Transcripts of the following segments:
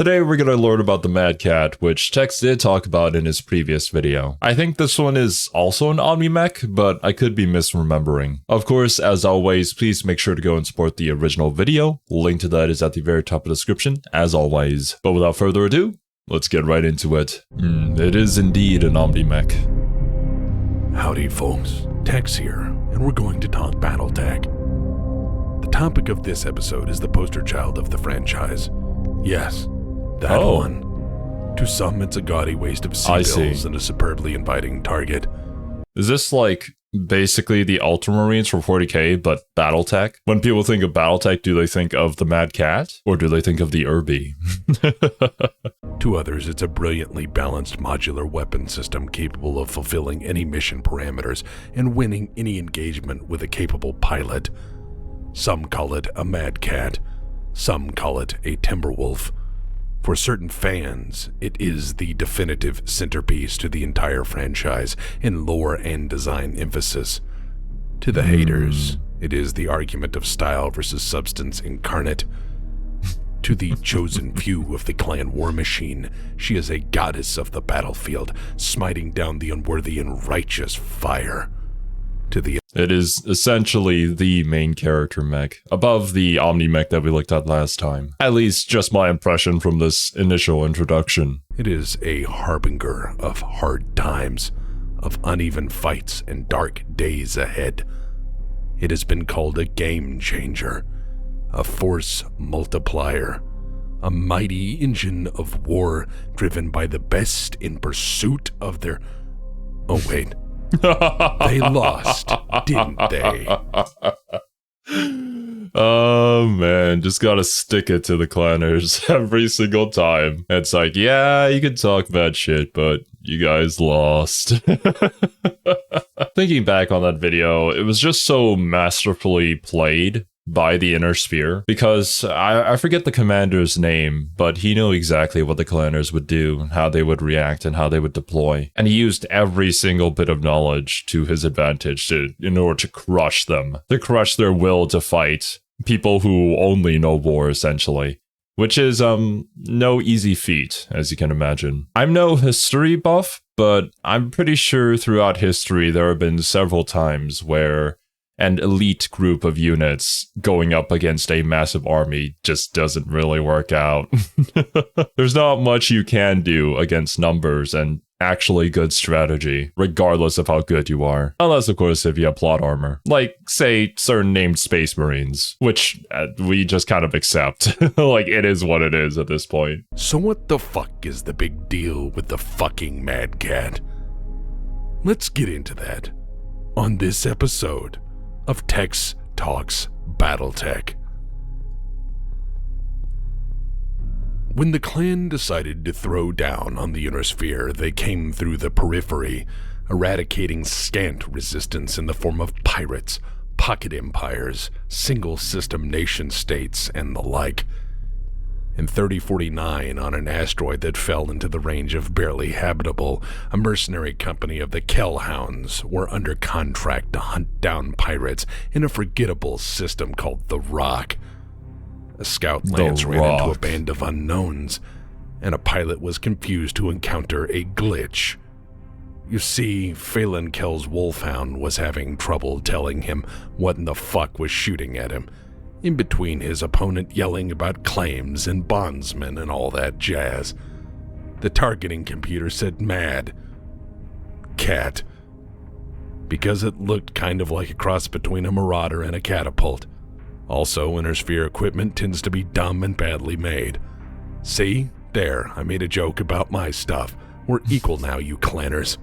Today we're gonna learn about the Mad Cat, which Tex did talk about in his previous video. I think this one is also an Omni-Mech, but I could be misremembering. Of course, as always, please make sure to go and support the original video. Link to that is at the very top of the description, as always. But without further ado, let's get right into it. It is indeed an Omni-Mech. Howdy folks, Tex here, and we're going to talk BattleTech. The topic of this episode is the poster child of the franchise. Yes, that one. To some, it's a gaudy waste of seabills and a superbly inviting target. Is this like basically the Ultramarines for 40k, but BattleTech? When people think of BattleTech, do they think of the Mad Cat? Or do they think of the Irby? To others, it's a brilliantly balanced modular weapon system capable of fulfilling any mission parameters and winning any engagement with a capable pilot. Some call it a Mad Cat, some call it a Timberwolf. For certain fans, it is the definitive centerpiece to the entire franchise in lore and design emphasis. To the haters, it is the argument of style versus substance incarnate. To the chosen few of the clan war machine, she is a goddess of the battlefield, smiting down the unworthy and righteous fire. It is essentially the main character mech, above the Omni-Mech that we looked at last time. At least just my impression from this initial introduction. It is a harbinger of hard times, of uneven fights and dark days ahead. It has been called a game changer, a force multiplier, a mighty engine of war driven by the best in pursuit of their... Oh wait. They lost, didn't they? Oh man, just gotta stick it to the clanners every single time. It's like, yeah, you can talk bad shit, but you guys lost. Thinking back on that video, it was just so masterfully played by the Inner Sphere, because I forget the commander's name, but he knew exactly what the clanners would do, how they would react, and how they would deploy. And he used every single bit of knowledge to his advantage in order to crush them, to crush their will to fight people who only know war, essentially. Which is no easy feat, as you can imagine. I'm no history buff, but I'm pretty sure throughout history there have been several times where an elite group of units going up against a massive army just doesn't really work out. There's not much you can do against numbers and actually good strategy, regardless of how good you are. Unless, of course, if you have plot armor. Like, say, certain named Space Marines, which we just kind of accept. Like, it is what it is at this point. So what the fuck is the big deal with the fucking Mad Cat? Let's get into that on this episode of Tex Talks BattleTech. When the clan decided to throw down on the Inner Sphere, they came through the periphery, eradicating scant resistance in the form of pirates, pocket empires, single-system nation-states, and the like. In 3049, on an asteroid that fell into the range of barely habitable, a mercenary company of the Kellhounds were under contract to hunt down pirates in a forgettable system called the Rock. A scout lance ran into a band of unknowns, and a pilot was confused to encounter a glitch. You see, Phelan Kell's wolfhound was having trouble telling him what in the fuck was shooting at him, in between his opponent yelling about claims and bondsmen and all that jazz. The targeting computer said Mad Cat, because it looked kind of like a cross between a Marauder and a catapult. Also, Inner Sphere equipment tends to be dumb and badly made. See? There, I made a joke about my stuff. We're equal now, you clanners.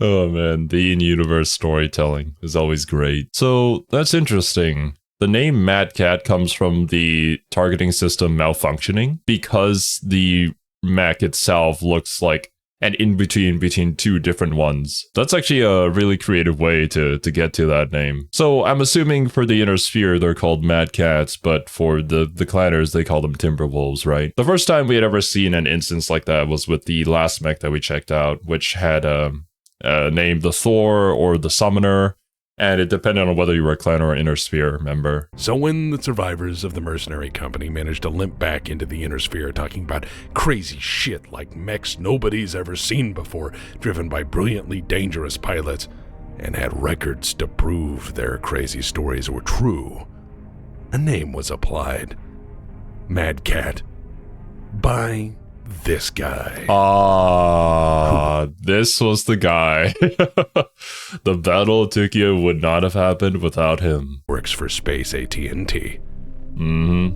Oh man, the in-universe storytelling is always great. So, that's interesting. The name Mad Cat comes from the targeting system malfunctioning because the mech itself looks like an in-between between two different ones. That's actually a really creative way to get to that name. So I'm assuming for the Inner Sphere they're called Mad Cats, but for the clanners they call them Timberwolves, right? The first time we had ever seen an instance like that was with the last mech that we checked out, which had named the Thor or the Summoner, And it depended on whether you were a clan or an Inner Sphere member. So when the survivors of the mercenary company managed to limp back into the Inner Sphere talking about crazy shit like mechs nobody's ever seen before, driven by brilliantly dangerous pilots, and had records to prove their crazy stories were true, a name was applied. Mad Cat. By this guy. This was the guy. The Battle of Tokyo would not have happened without him. Works for Space AT&T. Mm-hmm.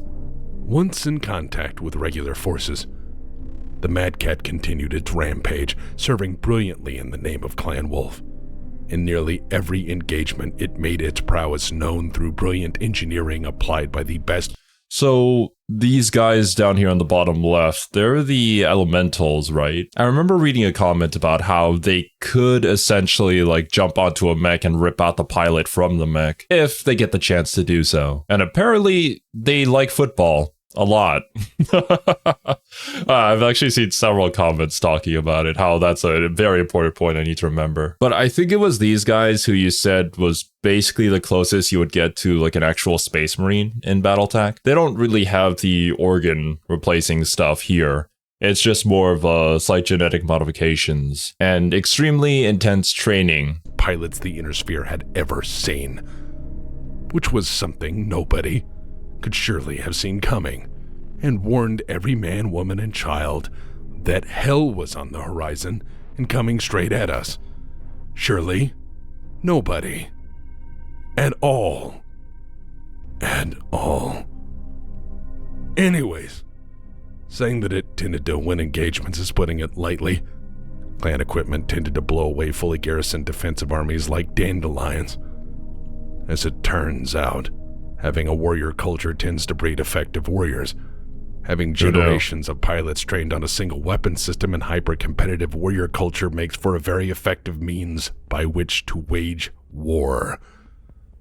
Once in contact with regular forces, the Mad Cat continued its rampage, serving brilliantly in the name of Clan Wolf. In nearly every engagement, it made its prowess known through brilliant engineering applied by the best. So these guys down here on the bottom left, they're the elementals, right? I remember reading a comment about how they could essentially like jump onto a mech and rip out the pilot from the mech if they get the chance to do so. And apparently they like football a lot. I've actually seen several comments talking about it, how that's a very important point I need to remember. But I think it was these guys who you said was basically the closest you would get to like an actual space marine in BattleTech. They don't really have the organ replacing stuff here. It's just more of a slight genetic modifications and extremely intense training. Pilots the Inner Sphere had ever seen, which was something nobody could surely have seen coming, and warned every man, woman, and child that hell was on the horizon and coming straight at us. Surely, nobody. At all. Anyways, saying that it tended to win engagements is putting it lightly. Clan equipment tended to blow away fully garrisoned defensive armies like dandelions. As it turns out, having a warrior culture tends to breed effective warriors. Having generations of pilots trained on a single weapon system and hyper-competitive warrior culture makes for a very effective means by which to wage war.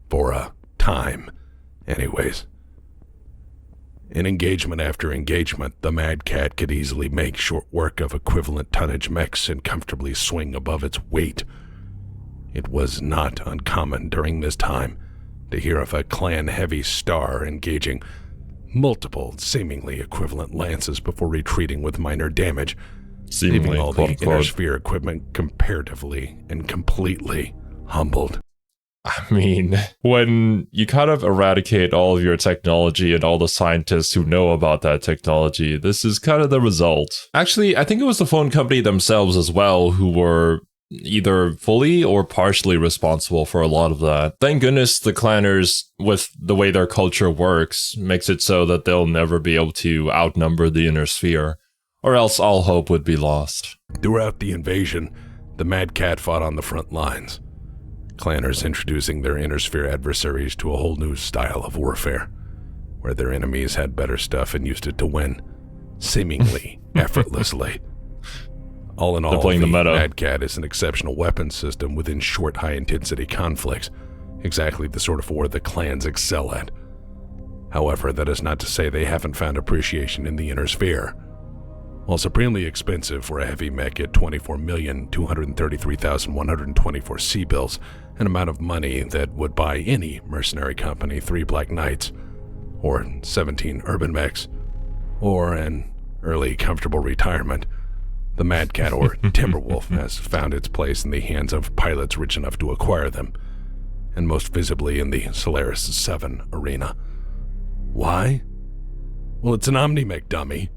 For a time, anyways. In engagement after engagement, the Mad Cat could easily make short work of equivalent tonnage mechs and comfortably swing above its weight. It was not uncommon during this time to hear of a clan-heavy star engaging multiple seemingly equivalent lances before retreating with minor damage, leaving all the Inner Sphere equipment comparatively and completely humbled. I mean, when you kind of eradicate all of your technology and all the scientists who know about that technology, this is kind of the result. Actually, I think it was the phone company themselves as well who were either fully or partially responsible for a lot of that. Thank goodness the clanners, with the way their culture works, makes it so that they'll never be able to outnumber the Inner Sphere, or else all hope would be lost. Throughout the invasion, the Mad Cat fought on the front lines, clanners introducing their Inner Sphere adversaries to a whole new style of warfare, where their enemies had better stuff and used it to win, seemingly effortlessly. All in all, the Mad Cat is an exceptional weapons system within short, high-intensity conflicts, exactly the sort of war the clans excel at. However, that is not to say they haven't found appreciation in the Inner Sphere. While supremely expensive for a heavy mech at 24,233,124 C-bills, an amount of money that would buy any mercenary company 3 Black Knights, or 17 urban mechs, or an early comfortable retirement, the Mad Cat, or Timberwolf, has found its place in the hands of pilots rich enough to acquire them, and most visibly in the Solaris 7 arena. Why? Well, it's an Omni-Mech dummy.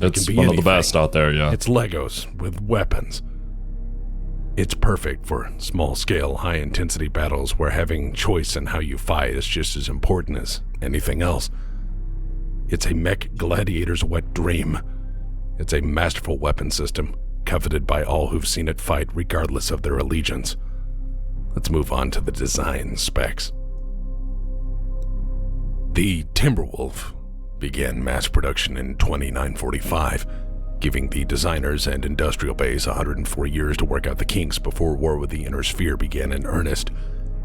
It's one of the best out there, yeah. It's Legos with weapons. It's perfect for small-scale, high-intensity battles where having choice in how you fight is just as important as anything else. It's a mech gladiator's wet dream. It's a masterful weapon system, coveted by all who've seen it fight regardless of their allegiance. Let's move on to the design specs. The Timberwolf began mass production in 2945, giving the designers and industrial base 104 years to work out the kinks before war with the Inner Sphere began in earnest.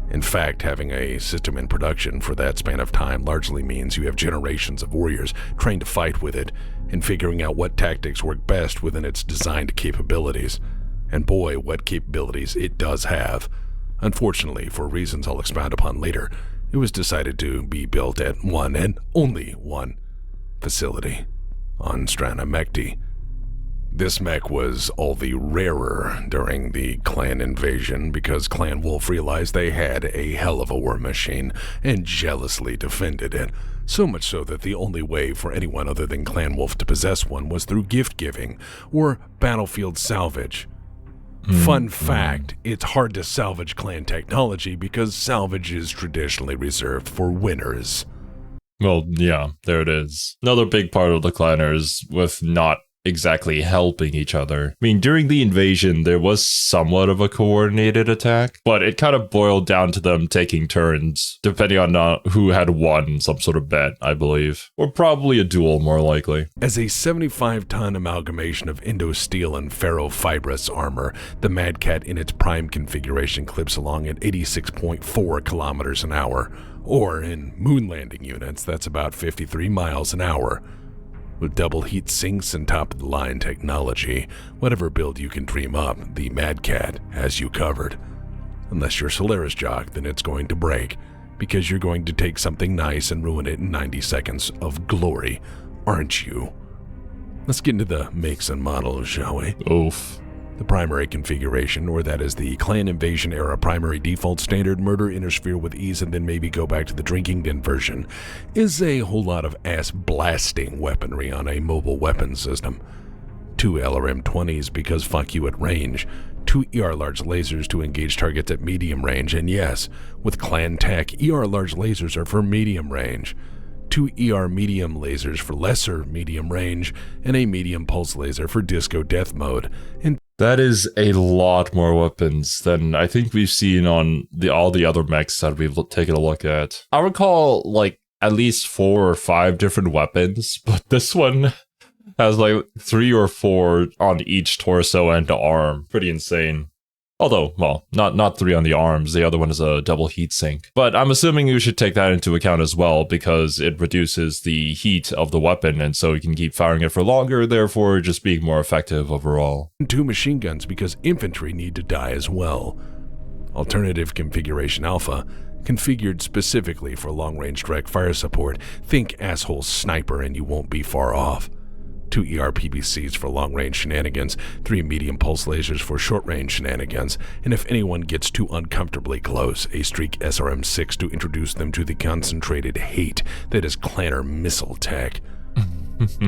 In fact, having a system in production for that span of time largely means you have generations of warriors trained to fight with it and figuring out what tactics work best within its designed capabilities. And boy, what capabilities it does have. Unfortunately, for reasons I'll expound upon later, it was decided to be built at one and only one facility on Strana Mechty. This mech was all the rarer during the clan invasion because Clan Wolf realized they had a hell of a war machine and jealously defended it, so much so that the only way for anyone other than Clan Wolf to possess one was through gift giving or battlefield salvage. Fun fact, it's hard to salvage clan technology because salvage is traditionally reserved for winners. Well, yeah, there it is. Another big part of the clanners with not exactly helping each other. I mean, during the invasion, there was somewhat of a coordinated attack, but it kind of boiled down to them taking turns, depending on who had won some sort of bet, I believe. Or probably a duel, more likely. As a 75-ton amalgamation of Indo-steel and ferrofibrous armor, the Mad Cat in its prime configuration clips along at 86.4 kilometers an hour, or in moon landing units, that's about 53 miles an hour. With double heat sinks and top-of-the-line technology, whatever build you can dream up, the Mad Cat has you covered. Unless you're Solaris Jock, then it's going to break, because you're going to take something nice and ruin it in 90 seconds of glory, aren't you? Let's get into the makes and models, shall we? Oof. The primary configuration, or that is the Clan Invasion era primary default standard murder intersphere with ease and then maybe go back to the drinking den version, is a whole lot of ass-blasting weaponry on a mobile weapon system. 2 LRM-20s because fuck you at range, 2 ER-large lasers to engage targets at medium range, and yes, with Clan Tech, ER-large lasers are for medium range. 2 ER medium lasers for lesser medium range, and a medium pulse laser for disco death mode, and that is a lot more weapons than I think we've seen on all the other mechs that we've taken a look at. I recall like at least 4 or 5 different weapons, but this one has like 3 or 4 on each torso and arm. Pretty insane. Although, well, not 3 on the arms, the other one is a double heat sink. But I'm assuming you should take that into account as well, because it reduces the heat of the weapon, and so you can keep firing it for longer, therefore just being more effective overall. 2 machine guns because infantry need to die as well. Alternative configuration alpha, configured specifically for long-range direct fire support. Think asshole sniper and you won't be far off. 2 ER-PBCs for long-range shenanigans, 3 medium pulse lasers for short-range shenanigans, and if anyone gets too uncomfortably close, a Streak SRM-6 to introduce them to the concentrated hate that is clanner missile tech.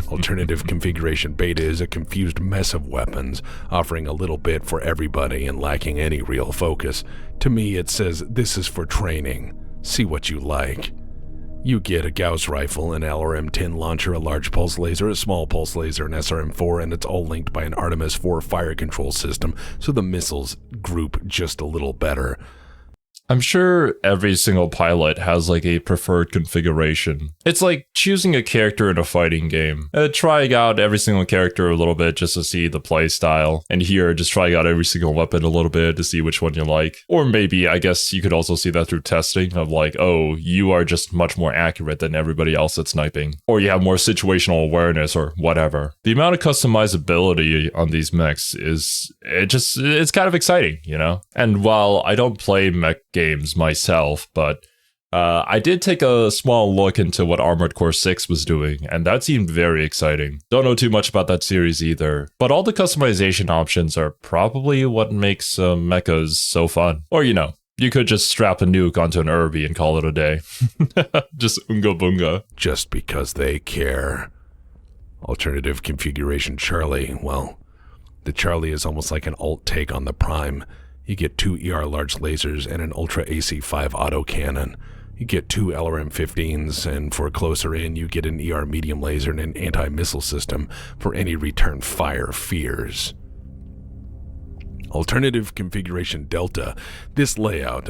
Alternative configuration beta is a confused mess of weapons, offering a little bit for everybody and lacking any real focus. To me, it says, this is for training. See what you like. You get a Gauss rifle, an LRM-10 launcher, a large pulse laser, a small pulse laser, an SRM-4, and it's all linked by an Artemis 4 fire control system, so the missiles group just a little better. I'm sure every single pilot has like a preferred configuration. It's like choosing a character in a fighting game. Trying out every single character a little bit just to see the play style. And here, just trying out every single weapon a little bit to see which one you like. Or maybe, I guess you could also see that through testing of like, oh, you are just much more accurate than everybody else at sniping. Or you have more situational awareness or whatever. The amount of customizability on these mechs it's kind of exciting, you know? And while I don't play mech games myself, but I did take a small look into what Armored Core 6 was doing, and that seemed very exciting. Don't know too much about that series either, but all the customization options are probably what makes mechas so fun. Or, you know, you could just strap a nuke onto an Irby and call it a day. Just unga bunga. Just because they care. Alternative configuration Charlie, well, the Charlie is almost like an alt take on the Prime. You get 2 ER large lasers and an Ultra AC-5 autocannon. You get 2 LRM-15s, and for closer in, you get an ER medium laser and an anti-missile system for any return fire fears. Alternative configuration Delta. This layout,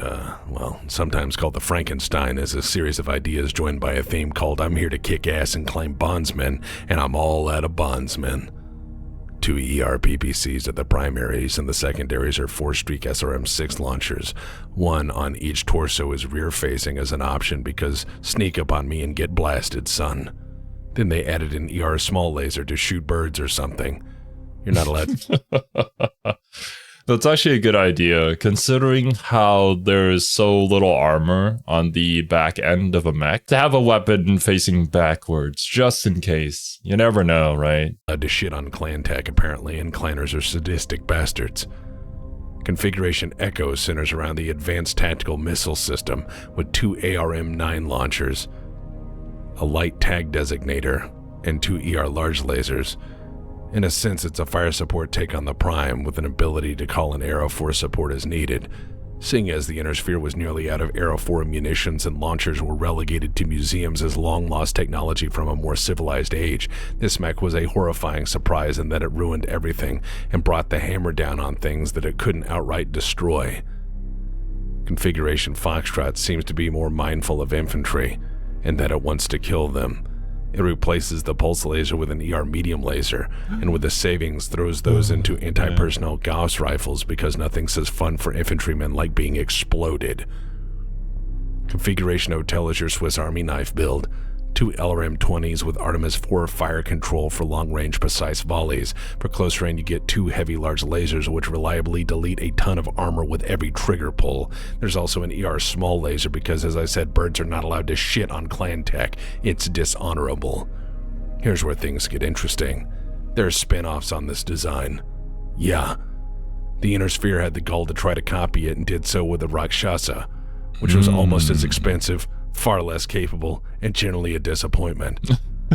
well, sometimes called the Frankenstein, is a series of ideas joined by a theme called I'm here to kick ass and claim bondsmen, and I'm all out of bondsmen. 2 ER-PPCs are the primaries, and the secondaries are 4 Streak SRM-6 launchers. 1 on each torso is rear-facing as an option because sneak up on me and get blasted, son. Then they added an ER small laser to shoot birds or something. You're not allowed... That's actually a good idea, considering how there is so little armor on the back end of a mech. To have a weapon facing backwards, just in case. You never know, right? To shit on clan tech, apparently, and clanners are sadistic bastards. Configuration Echo centers around the Advanced Tactical Missile System with 2 ARM-9 launchers, a light tag designator, and 2 ER large lasers. In a sense, it's a fire support take on the Prime with an ability to call in Aero 4 support as needed. Seeing as the Inner Sphere was nearly out of Aero 4 munitions and launchers were relegated to museums as long-lost technology from a more civilized age, this mech was a horrifying surprise in that it ruined everything and brought the hammer down on things that it couldn't outright destroy. Configuration Foxtrot seems to be more mindful of infantry, and that it wants to kill them. It replaces the pulse laser with an ER medium laser, and with the savings throws those into anti-personnel Gauss rifles because nothing says fun for infantrymen like being exploded. Configuration Hotel is your Swiss Army knife build. 2 LRM-20s with Artemis 4 fire control for long-range precise volleys. For close range, you get 2 heavy large lasers which reliably delete a ton of armor with every trigger pull. There's also an ER small laser because, as I said, birds are not allowed to shit on clan tech. It's dishonorable. Here's where things get interesting. There are spin-offs on this design. Yeah. The Inner Sphere had the gall to try to copy it and did so with the Rakshasa, which was almost as expensive, far less capable, and generally a disappointment.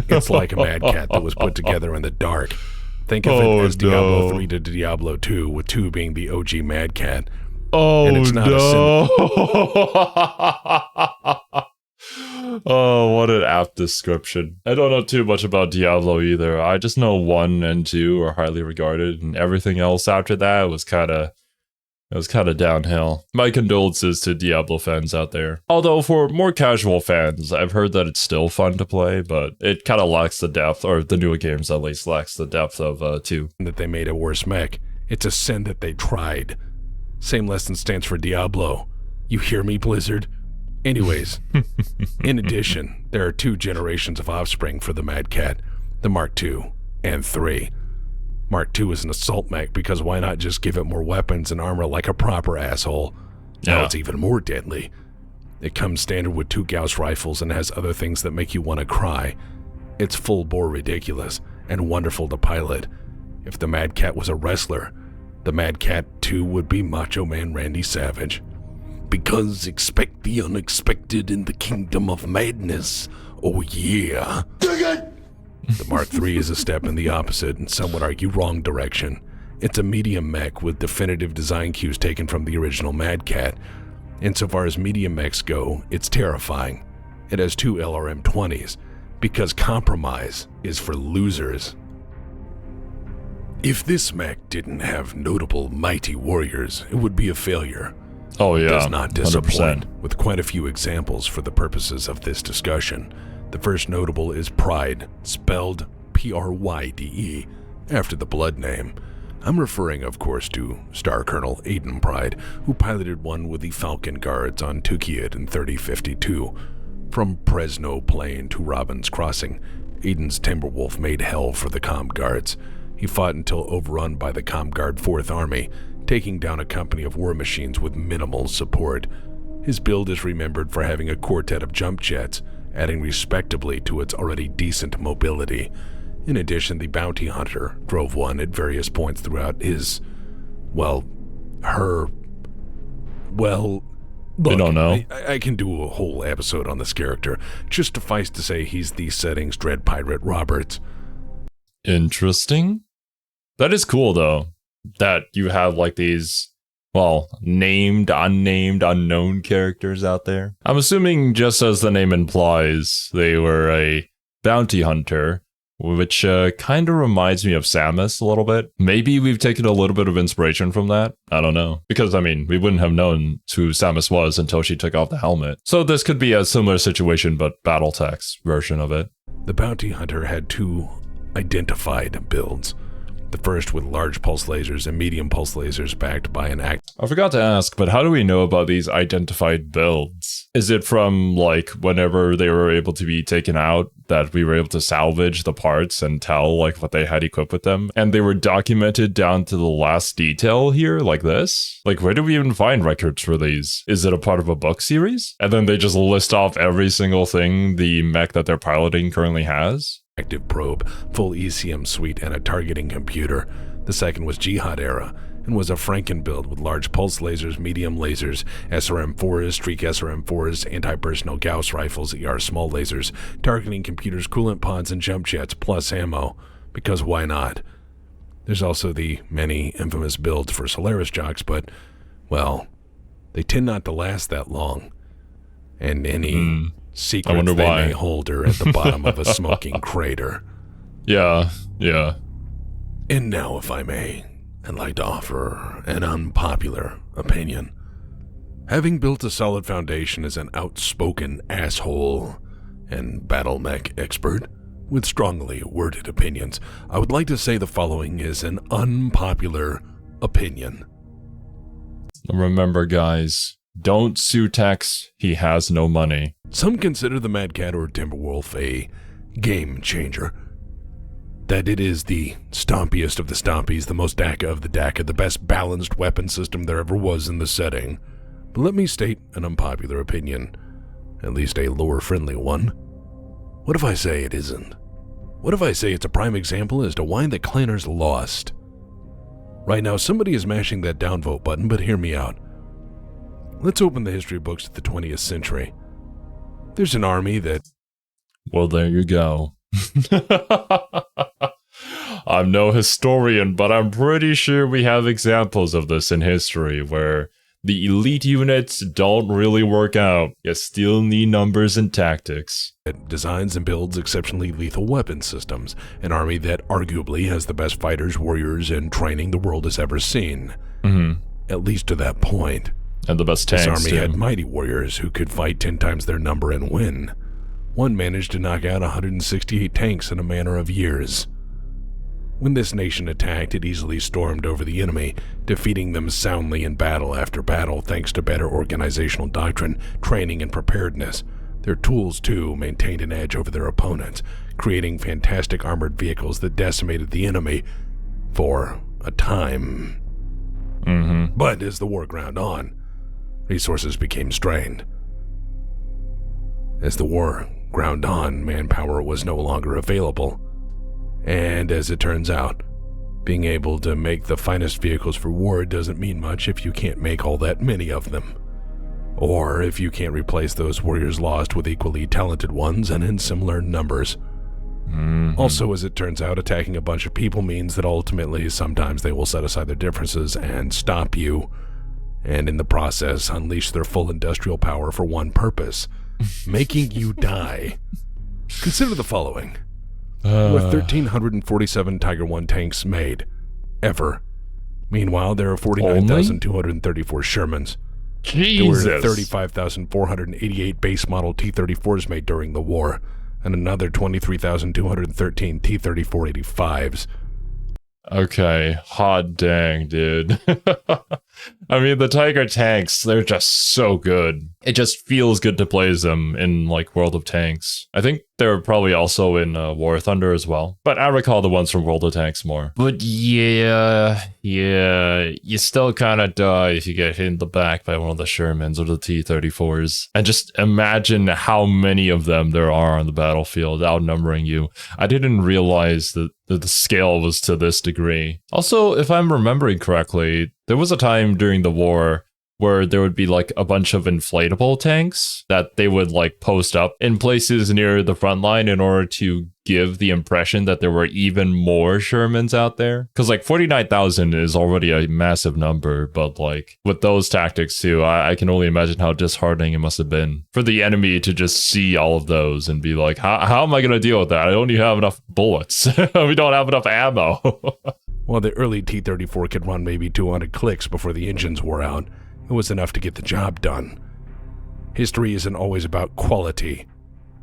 It's like a Mad Cat that was put together in the dark. Think of it as Diablo 3 to Diablo 2, with 2 being the OG Mad Cat. And it's not Oh, what an apt description. I don't know too much about Diablo either. I just know 1 and 2 are highly regarded, and everything else after that was kind of downhill. My condolences to Diablo fans out there. Although for more casual fans, I've heard that it's still fun to play, but it kind of lacks the depth, or the newer games at least lacks the depth of 2. That they made a worse mech. It's a sin that they tried. Same lesson stands for Diablo. You hear me, Blizzard? Anyways, in addition, there are 2 generations of offspring for the Mad Cat, the Mark II and 3. Mark II is an assault mech because why not just give it more weapons and armor like a proper asshole? Now it's even more deadly. It comes standard with 2 Gauss rifles and has other things that make you want to cry. It's full bore ridiculous and wonderful to pilot. If the Mad Cat was a wrestler, the Mad Cat 2 would be Macho Man Randy Savage. Because expect the unexpected in the kingdom of madness. Oh yeah. The Mark III is a step in the opposite, and some would argue wrong direction. It's a medium mech with definitive design cues taken from the original Mad Cat. Insofar as medium mechs go, it's terrifying. It has 2 LRM-20s, because compromise is for losers. If this mech didn't have notable mighty warriors, it would be a failure. Oh yeah, It does not disappoint, 100%. with quite a few examples for the purposes of this discussion. The first notable is Pride, spelled P-R-Y-D-E, after the blood name. I'm referring, of course, to Star Colonel Aiden Pride, who piloted one with the Falcon Guards on Tukiyid in 3052. From Presno Plain to Robbins Crossing, Aiden's Timberwolf made hell for the Comm Guards. He fought until overrun by the Comm Guard 4th Army, taking down a company of war machines with minimal support. His build is remembered for having a quartet of jump jets, adding respectably to its already decent mobility. In addition, the Bounty Hunter drove one at various points throughout his, look, we don't know. I can do a whole episode on this character. Just suffice to say he's the setting's Dread Pirate Roberts. Interesting. That is cool though, that you have like these, well, named, unnamed, unknown characters out there. I'm assuming, just as the name implies, they were a bounty hunter, which kind of reminds me of Samus a little bit. Maybe we've taken a little bit of inspiration from that. I don't know. Because, I mean, we wouldn't have known who Samus was until she took off the helmet. So this could be a similar situation, but BattleTech's version of it. The Bounty Hunter had 2 identified builds. The first with large pulse lasers and medium pulse lasers backed by an I forgot to ask, but how do we know about these identified builds? Is it from, like, whenever they were able to be taken out, that we were able to salvage the parts and tell, like, what they had equipped with them? And they were documented down to the last detail here, like this? Like, where do we even find records for these? Is it a part of a book series? And then they just list off every single thing the mech that they're piloting currently has? active probe, full ECM suite, and a targeting computer. The second was Jihad era, and was a Franken build with large pulse lasers, medium lasers, SRM-4s, streak SRM-4s, anti-personnel Gauss rifles, ER small lasers, targeting computers, coolant pods, and jump jets, plus ammo. Because why not? There's also the many infamous builds for Solaris jocks, but, well, they tend not to last that long. And any secrets they may hold are at the bottom of a smoking crater. Yeah. And now, if I may, I'd like to offer an unpopular opinion. Having built a solid foundation as an outspoken asshole and battle mech expert with strongly worded opinions, I would like to say the following is an unpopular opinion. Remember, guys, don't sue Tex. He has no money. Some consider the Mad Cat or Timberwolf a game changer. That it is the stompiest of the stompies, the most DACA of the DACA, the best balanced weapon system there ever was in the setting. But let me state an unpopular opinion, at least a lore-friendly one. What if I say it isn't? What if I say it's a prime example as to why the clanners lost? Right now, somebody is mashing that downvote button, but hear me out. Let's open the history books of the 20th century. There's an army that... Well, there you go. I'm no historian, but I'm pretty sure we have examples of this in history where the elite units don't really work out. You still need numbers and tactics. It designs and builds exceptionally lethal weapon systems. An army that arguably has the best fighters, warriors, and training the world has ever seen. At least to that point. And the best tanks, This army too. had mighty warriors who could fight 10 times their number and win. One managed to knock out 168 tanks in a matter of years. When this nation attacked, it easily stormed over the enemy, defeating them soundly in battle after battle thanks to better organizational doctrine, training, and preparedness. Their tools, too, maintained an edge over their opponents, creating fantastic armored vehicles that decimated the enemy for a time. But as the war ground on, resources became strained. As the war ground on, manpower was no longer available. And as it turns out, being able to make the finest vehicles for war doesn't mean much if you can't make all that many of them. Or if you can't replace those warriors lost with equally talented ones and in similar numbers. Also, as it turns out, attacking a bunch of people means that ultimately sometimes they will set aside their differences and stop you, and in the process unleash their full industrial power for one purpose, making you die. Consider the following. With 1,347 Tiger I tanks made, ever. Meanwhile, there are 49,234 Shermans. Jesus! There were 35,488 base model T-34s made during the war, and another 23,213 T-34-85s. Okay, hot dang, dude. I mean, the Tiger tanks, they're just so good. It just feels good to play them in, like, World of Tanks. I think they're probably also in War Thunder as well. But I recall the ones from World of Tanks more. But yeah, you still kind of die if you get hit in the back by one of the Shermans or the T-34s. And just imagine how many of them there are on the battlefield, outnumbering you. I didn't realize that the scale was to this degree. Also, if I'm remembering correctly, there was a time during the war where there would be like a bunch of inflatable tanks that they would like post up in places near the front line in order to give the impression that there were even more Shermans out there. Because like 49,000 is already a massive number, but like with those tactics too, I can only imagine how disheartening it must have been for the enemy to just see all of those and be like, how am I going to deal with that? I don't even have enough bullets. We don't have enough ammo. While the early T-34 could run maybe 200 clicks before the engines wore out, it was enough to get the job done. History isn't always about quality.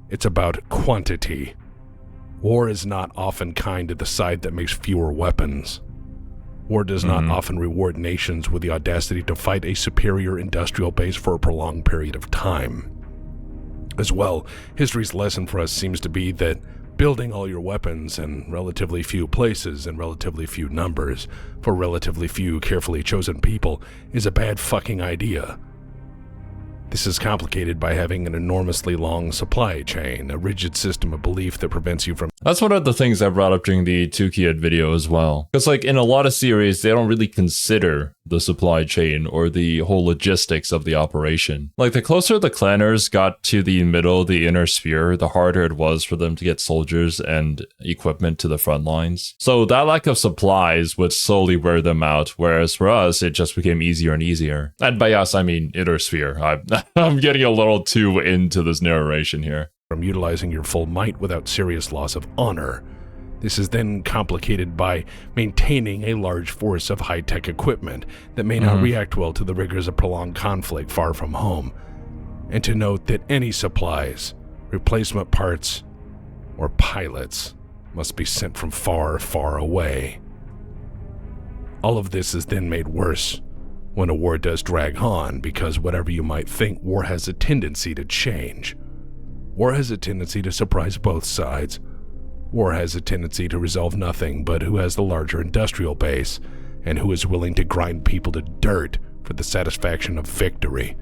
It's about quantity. War is not often kind to the side that makes fewer weapons. War does not often reward nations with the audacity to fight a superior industrial base for a prolonged period of time. As well, history's lesson for us seems to be that building all your weapons in relatively few places and relatively few numbers for relatively few carefully chosen people is a bad fucking idea. This is complicated by having an enormously long supply chain, a rigid system of belief that prevents you from... That's one of the things I brought up during the Tukiyed video as well. Because like in a lot of series, they don't really consider the supply chain or the whole logistics of the operation. Like the closer the clanners got to the middle of the inner sphere, the harder it was for them to get soldiers and equipment to the front lines. So that lack of supplies would slowly wear them out, whereas for us, it just became easier and easier. And by us, I mean inner sphere. I'm getting a little too into this narration here. From utilizing your full might without serious loss of honor. This is then complicated by maintaining a large force of high-tech equipment that may not react well to the rigors of prolonged conflict far from home. And to note that any supplies, replacement parts, or pilots must be sent from far, far away. All of this is then made worse when a war does drag on, because whatever you might think, war has a tendency to change. War has a tendency to surprise both sides. War has a tendency to resolve nothing but who has the larger industrial base and who is willing to grind people to dirt for the satisfaction of victory.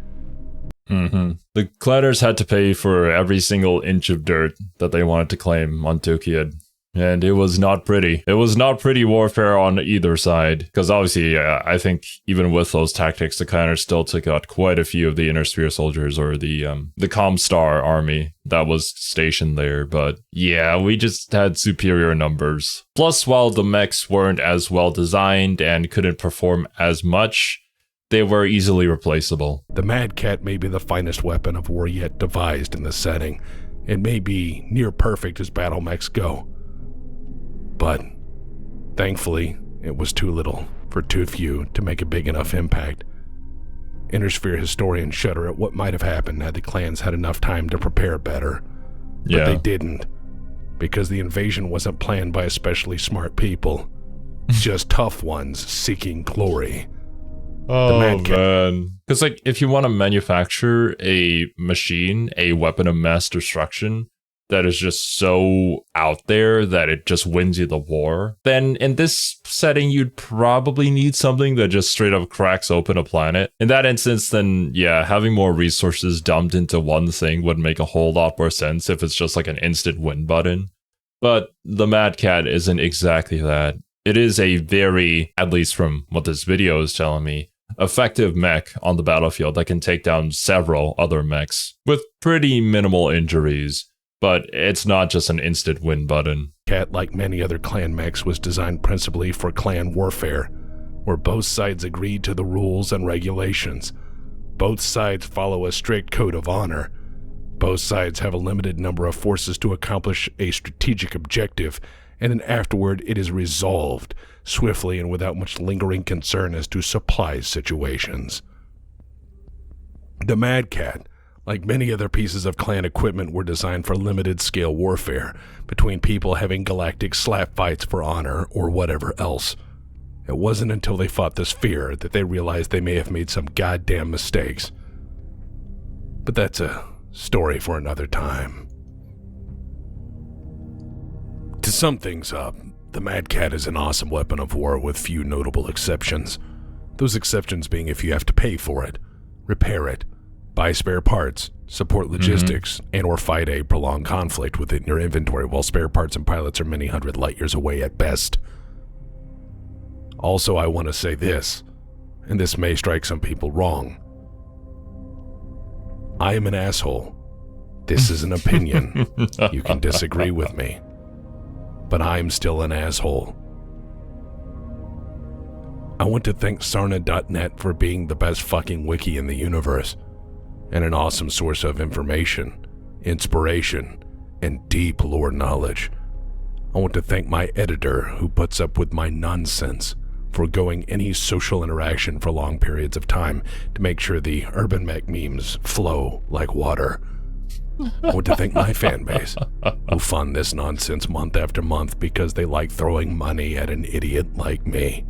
The clanners had to pay for every single inch of dirt that they wanted to claim on Tukiyed. And it was not pretty. It was not pretty warfare on either side. Because obviously, I think even with those tactics, the clanners still took out quite a few of the Inner Sphere soldiers or the Comstar army that was stationed there. But yeah, we just had superior numbers. Plus, while the mechs weren't as well designed and couldn't perform as much, they were easily replaceable. The Mad Cat may be the finest weapon of war yet devised in this setting. It may be near perfect as battle mechs go. But, thankfully, it was too little for too few to make a big enough impact. Inner Sphere historians shudder at what might have happened had the clans had enough time to prepare better. But they didn't, because the invasion wasn't planned by especially smart people, just tough ones seeking glory. Oh, man. Because, like, if you want to manufacture a machine, a weapon of mass destruction, that is just so out there that it just wins you the war, then in this setting, you'd probably need something that just straight up cracks open a planet. In that instance, then yeah, having more resources dumped into one thing would make a whole lot more sense if it's just like an instant win button. But the Mad Cat isn't exactly that. It is a very, at least from what this video is telling me, effective mech on the battlefield that can take down several other mechs with pretty minimal injuries. But it's not just an instant win button. Cat, like many other clan mechs, was designed principally for clan warfare, where both sides agreed to the rules and regulations. Both sides follow a strict code of honor. Both sides have a limited number of forces to accomplish a strategic objective, and then afterward it is resolved, swiftly and without much lingering concern as to supply situations. The Mad Cat, like many other pieces of clan equipment, were designed for limited-scale warfare, between people having galactic slap fights for honor or whatever else. It wasn't until they fought the Sphere that they realized they may have made some goddamn mistakes. But that's a story for another time. To sum things up, the Mad Cat is an awesome weapon of war with few notable exceptions. Those exceptions being if you have to pay for it, repair it, buy spare parts, support logistics, and or fight a prolonged conflict within your inventory while spare parts and pilots are many hundred light years away at best. Also, I want to say this, and this may strike some people wrong. I am an asshole. This is an opinion. You can disagree with me. But I'm still an asshole. I want to thank Sarna.net for being the best fucking wiki in the universe, and an awesome source of information, inspiration, and deep lore knowledge. I want to thank my editor who puts up with my nonsense, foregoing any social interaction for long periods of time to make sure the urban mech memes flow like water. I want to thank my fan base, who fund this nonsense month after month because they like throwing money at an idiot like me.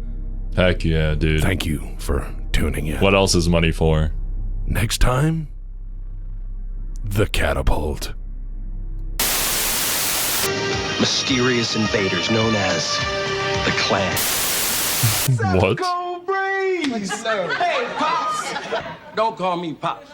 Heck yeah, dude. Thank you for tuning in. What else is money for? Next time, the catapult. Mysterious invaders known as the Clan. What? Go Braves! Hey, Pops! Don't call me Pops.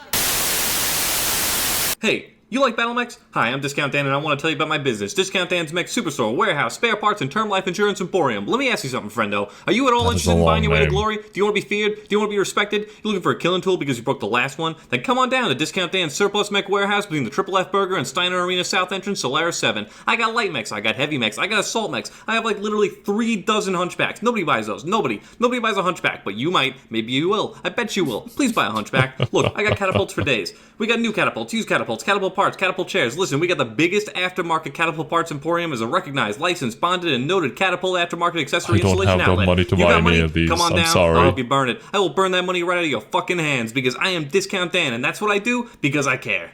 Hey, you like Battle Mechs? Hi, I'm Discount Dan, and I want to tell you about my business, Discount Dan's Mech Superstore, warehouse, spare parts, and term life insurance emporium. Let me ask you something, friendo. Are you at all interested in buying your way to glory? Do you want to be feared? Do you want to be respected? You're looking for a killing tool because you broke the last one? Then come on down to Discount Dan's Surplus Mech Warehouse between the Triple F Burger and Steiner Arena South Entrance, Solaris 7. I got light mechs, I got heavy mechs, I got assault mechs. I have like literally 3 dozen hunchbacks. Nobody buys those. Nobody buys a hunchback, but you might. Maybe you will. I bet you will. Please buy a hunchback. Look, I got catapults for days. We got new catapults, used catapults, catapult parts, catapult chairs. Listen, we got the biggest aftermarket catapult parts emporium as a recognized, licensed, bonded, and noted catapult aftermarket accessory installation outlet. I don't have the money to buy any of these. Come on down. I'm sorry. I'll help you burn it. I will burn that money right out of your fucking hands because I am Discount Dan, and that's what I do because I care.